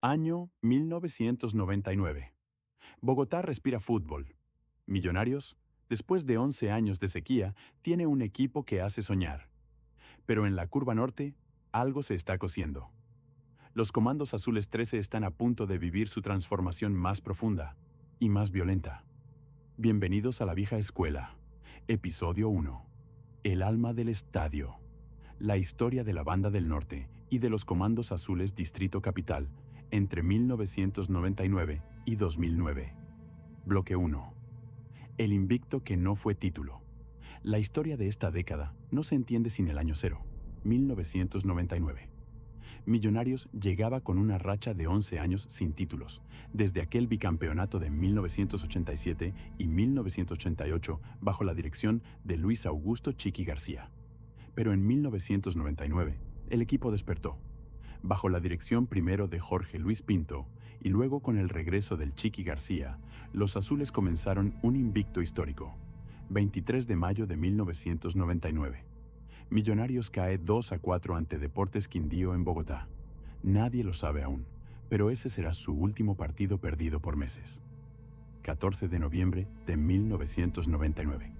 Año 1999. Bogotá respira fútbol. Millonarios, después de 11 años de sequía, tiene un equipo que hace soñar. Pero en la curva norte, algo se está cociendo. Los Comandos Azules 13 están a punto de vivir su transformación más profunda y más violenta. Bienvenidos a la vieja escuela. Episodio 1. El alma del estadio. La historia de la Banda del Norte y de los Comandos Azules Distrito Capital entre 1999 y 2009. Bloque 1. El invicto que no fue título. La historia de esta década no se entiende sin el año cero, 1999. Millonarios llegaba con una racha de 11 años sin títulos, desde aquel bicampeonato de 1987 y 1988 bajo la dirección de Luis Augusto Chiqui García. Pero en 1999, el equipo despertó, bajo la dirección primero de Jorge Luis Pinto y luego con el regreso del Chiqui García. Los azules comenzaron un invicto histórico. 23 de mayo de 1999. Millonarios cae 2-4 ante Deportes Quindío en Bogotá. Nadie lo sabe aún, pero ese será su último partido perdido por meses. 14 de noviembre de 1999.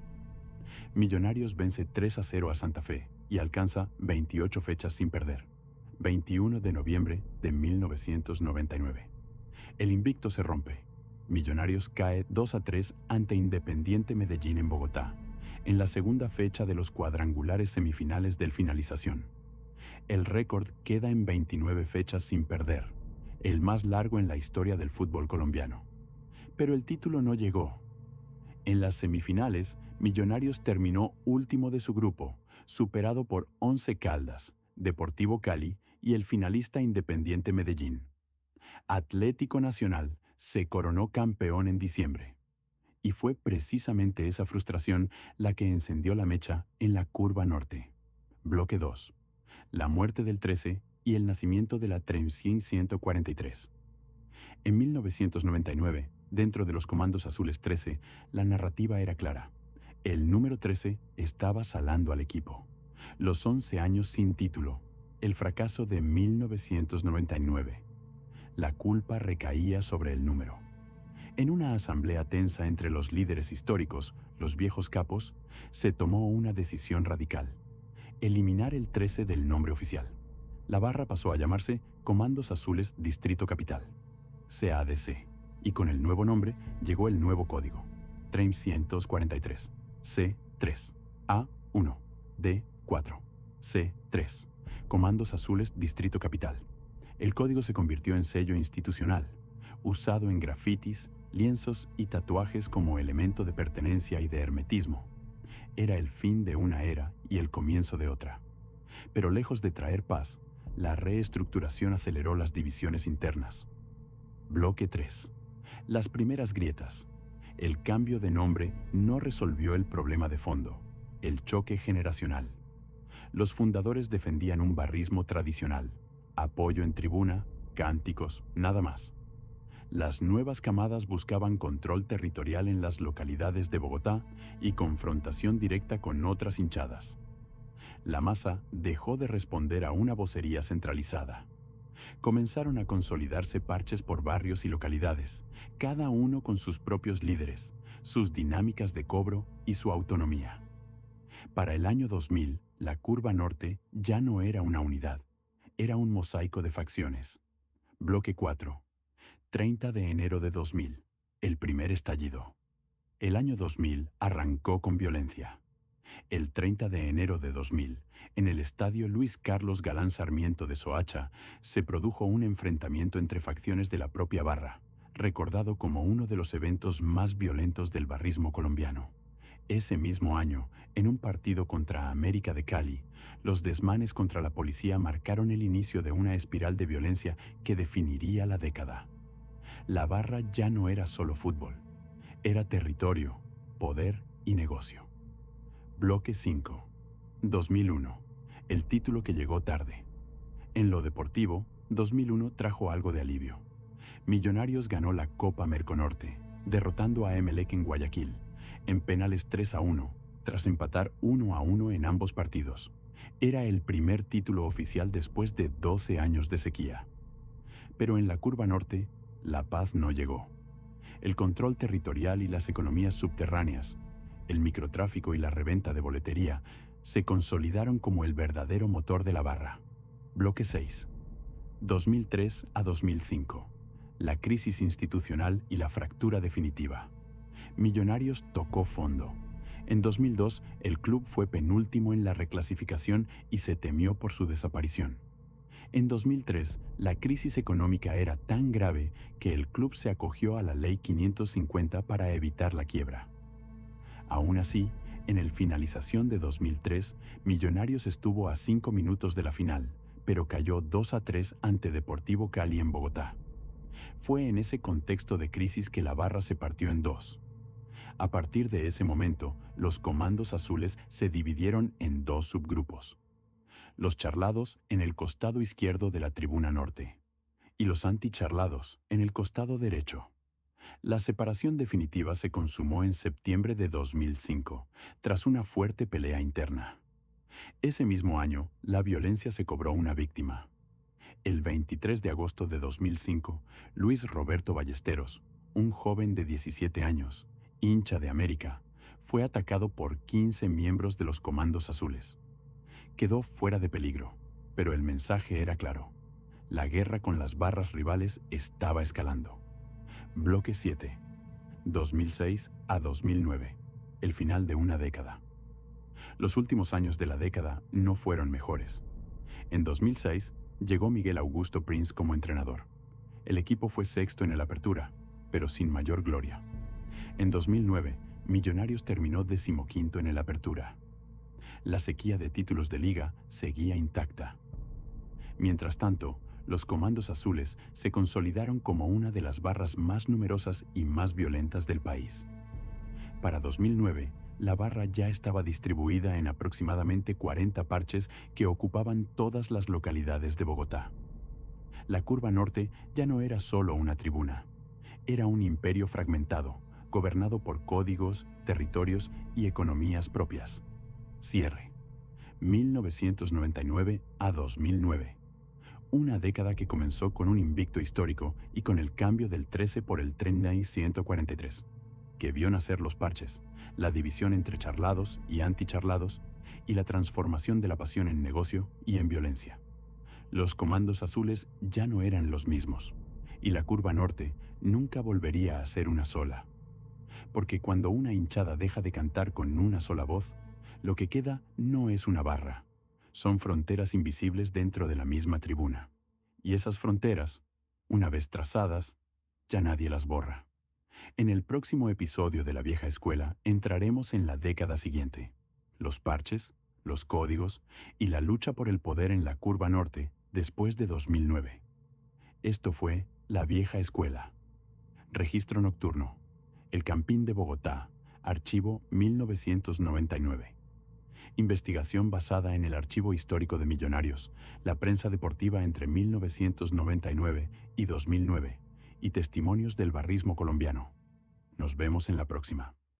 Millonarios vence 3-0 a Santa Fe y alcanza 28 fechas sin perder. 21 de noviembre de 1999. El invicto se rompe. Millonarios cae 2-3 ante Independiente Medellín en Bogotá, en la segunda fecha de los cuadrangulares semifinales del finalización. El récord queda en 29 fechas sin perder, el más largo en la historia del fútbol colombiano. Pero el título no llegó. En las semifinales, Millonarios terminó último de su grupo, superado por Once Caldas, Deportivo Cali y el finalista Independiente Medellín. Atlético Nacional se coronó campeón en diciembre. Y fue precisamente esa frustración la que encendió la mecha en la curva norte. Bloque 2. La muerte del 13 y el nacimiento de la Trensin 143. En 1999, dentro de los Comandos Azules 13, la narrativa era clara. El número 13 estaba salando al equipo. Los 11 años sin título. El fracaso de 1999. La culpa recaía sobre el número. En una asamblea tensa entre los líderes históricos, los viejos capos, se tomó una decisión radical: eliminar el 13 del nombre oficial. La barra pasó a llamarse Comandos Azules Distrito Capital, CADC, y con el nuevo nombre llegó el nuevo código: 343, C3, A1, D4, C3, Comandos Azules Distrito Capital. El código se convirtió en sello institucional, usado en grafitis, lienzos y tatuajes como elemento de pertenencia y de hermetismo. Era el fin de una era y el comienzo de otra. Pero lejos de traer paz, la reestructuración aceleró las divisiones internas. Bloque 3. Las primeras grietas. El cambio de nombre no resolvió el problema de fondo, el choque generacional. Los fundadores defendían un barrismo tradicional: apoyo en tribuna, cánticos, nada más. Las nuevas camadas buscaban control territorial en las localidades de Bogotá y confrontación directa con otras hinchadas. La masa dejó de responder a una vocería centralizada. Comenzaron a consolidarse parches por barrios y localidades, cada uno con sus propios líderes, sus dinámicas de cobro y su autonomía. Para el año 2000, la curva norte ya no era una unidad, era un mosaico de facciones. Bloque 4. 30 de enero de 2000, el primer estallido. El año 2000 arrancó con violencia. El 30 de enero de 2000, en el estadio Luis Carlos Galán Sarmiento de Soacha, se produjo un enfrentamiento entre facciones de la propia barra, recordado como uno de los eventos más violentos del barrismo colombiano. Ese mismo año, en un partido contra América de Cali, los desmanes contra la policía marcaron el inicio de una espiral de violencia que definiría la década. La barra ya no era solo fútbol, era territorio, poder y negocio. Bloque 5. 2001. El título que llegó tarde. En lo deportivo, 2001 trajo algo de alivio. Millonarios ganó la Copa Merconorte, derrotando a Emelec en Guayaquil, en penales 3-1, tras empatar 1-1 en ambos partidos. Era el primer título oficial después de 12 años de sequía. Pero en la curva norte, la paz no llegó. El control territorial y las economías subterráneas, el microtráfico y la reventa de boletería se consolidaron como el verdadero motor de la barra. Bloque 6. 2003 a 2005. La crisis institucional y la fractura definitiva. Millonarios tocó fondo. En 2002, el club fue penúltimo en la reclasificación y se temió por su desaparición. En 2003, la crisis económica era tan grave que el club se acogió a la Ley 550 para evitar la quiebra. Aún así, en el finalización de 2003, Millonarios estuvo a 5 minutos de la final, pero cayó 2-3 ante Deportivo Cali en Bogotá. Fue en ese contexto de crisis que la barra se partió en dos. A partir de ese momento, los comandos azules se dividieron en dos subgrupos. Los charlados en el costado izquierdo de la tribuna norte y los anticharlados en el costado derecho. La separación definitiva se consumó en septiembre de 2005, tras una fuerte pelea interna. Ese mismo año, la violencia se cobró una víctima. El 23 de agosto de 2005, Luis Roberto Ballesteros, un joven de 17 años, hincha de América, fue atacado por 15 miembros de los comandos azules. Quedó fuera de peligro, pero el mensaje era claro. La guerra con las barras rivales estaba escalando. Bloque 7. 2006 a 2009. El final de una década. Los últimos años de la década no fueron mejores. En 2006 llegó Miguel Augusto Prince como entrenador. El equipo fue sexto en el Apertura, pero sin mayor gloria. En 2009, Millonarios terminó 15º en el Apertura. La sequía de títulos de liga seguía intacta. Mientras tanto, los comandos azules se consolidaron como una de las barras más numerosas y más violentas del país. Para 2009, la barra ya estaba distribuida en aproximadamente 40 parches que ocupaban todas las localidades de Bogotá. La curva norte ya no era solo una tribuna, era un imperio fragmentado, gobernado por códigos, territorios y economías propias. Cierre. 1999 a 2009. Una década que comenzó con un invicto histórico y con el cambio del 13 por el Tren 143, que vio nacer los parches, la división entre charlados y anticharlados y la transformación de la pasión en negocio y en violencia. Los comandos azules ya no eran los mismos, y la curva norte nunca volvería a ser una sola. Porque cuando una hinchada deja de cantar con una sola voz, lo que queda no es una barra, son fronteras invisibles dentro de la misma tribuna. Y esas fronteras, una vez trazadas, ya nadie las borra. En el próximo episodio de La Vieja Escuela entraremos en la década siguiente, los parches, los códigos y la lucha por el poder en la curva norte después de 2009. Esto fue La Vieja Escuela. Registro nocturno. El Campín de Bogotá. Archivo 1999. Investigación basada en el archivo histórico de Millonarios, la prensa deportiva entre 1999 y 2009 y testimonios del barrismo colombiano. Nos vemos en la próxima.